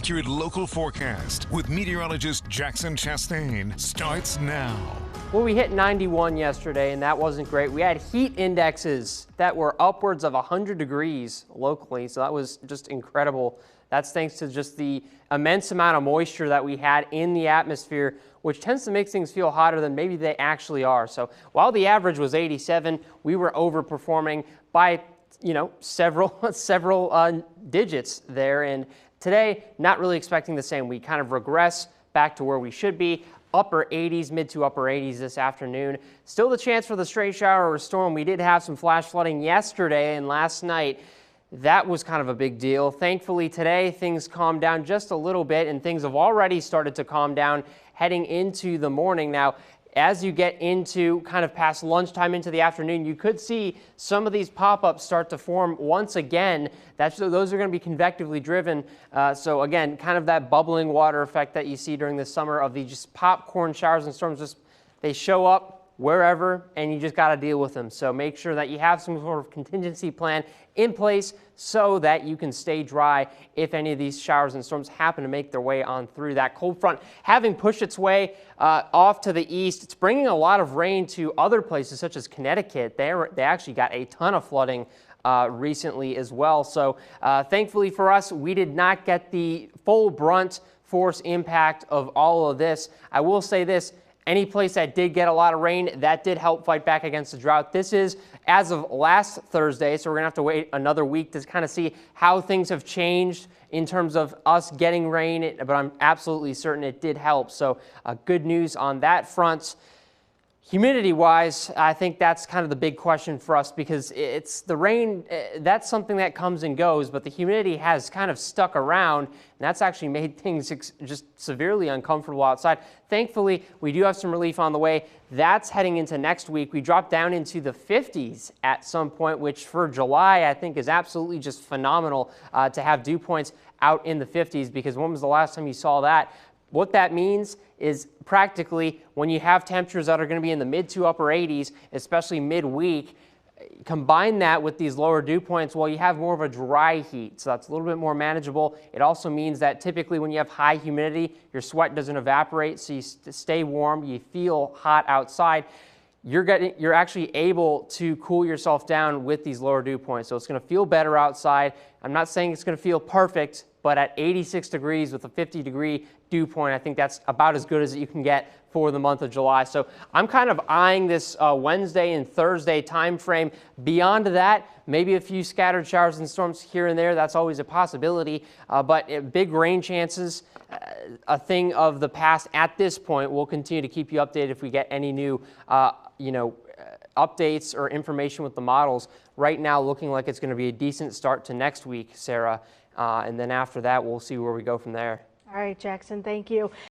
accurate local forecast with meteorologist Jackson Chastain starts now. Well, we hit 91 yesterday, and that wasn't great. We had heat indexes that were upwards of 100 degrees locally, so that was just incredible. That's thanks to just the immense amount of moisture that we had in the atmosphere, which tends to make things feel hotter than maybe they actually are. So while the average was 87, we were overperforming by several digits there. And today, not really expecting the same. We kind of regress back to where we should be. Upper 80s, mid to upper 80s this afternoon. Still the chance for the stray shower or storm. We did have some flash flooding yesterday and last night. That was kind of a big deal. Thankfully today things calmed down just a little bit, and things have already started to calm down heading into the morning. Now, as you get into kind of past lunchtime into the afternoon, you could see some of these pop-ups start to form once again. Those are going to be convectively driven. So again, kind of that bubbling water effect that you see during the summer of these just popcorn showers and storms. They show up wherever, and you just got to deal with them. So make sure that you have some sort of contingency plan in place so that you can stay dry if any of these showers and storms happen to make their way on through. That cold front having pushed its way off to the east, it's bringing a lot of rain to other places such as Connecticut. They actually got a ton of flooding recently as well. So thankfully for us, we did not get the full brunt force impact of all of this. I will say this: any place that did get a lot of rain, that did help fight back against the drought. This is as of last Thursday, so we're going to have to wait another week to kind of see how things have changed in terms of us getting rain, but I'm absolutely certain it did help. So good news on that front. Humidity-wise, I think that's kind of the big question for us, because it's the rain, that's something that comes and goes, but the humidity has kind of stuck around, and that's actually made things just severely uncomfortable outside. Thankfully, we do have some relief on the way. That's heading into next week. We drop down into the 50s at some point, which for July, I think is absolutely just phenomenal to have dew points out in the 50s, because when was the last time you saw that? What that means is practically when you have temperatures that are going to be in the mid to upper 80s, especially midweek, combine that with these lower dew points, well, you have more of a dry heat. So that's a little bit more manageable. It also means that typically when you have high humidity, your sweat doesn't evaporate, so you stay warm, you feel hot outside. You're actually able to cool yourself down with these lower dew points. So it's going to feel better outside. I'm not saying it's going to feel perfect, but at 86 degrees with a 50-degree dew point, I think that's about as good as you can get for the month of July. So I'm kind of eyeing this Wednesday and Thursday time frame. Beyond that, maybe a few scattered showers and storms here and there. That's always a possibility. But big rain chances, a thing of the past at this point. We'll continue to keep you updated if we get any new updates or information with the models. Right now, looking like it's going to be a decent start to next week, Sarah. And then after that, we'll see where we go from there. All right, Jackson, thank you.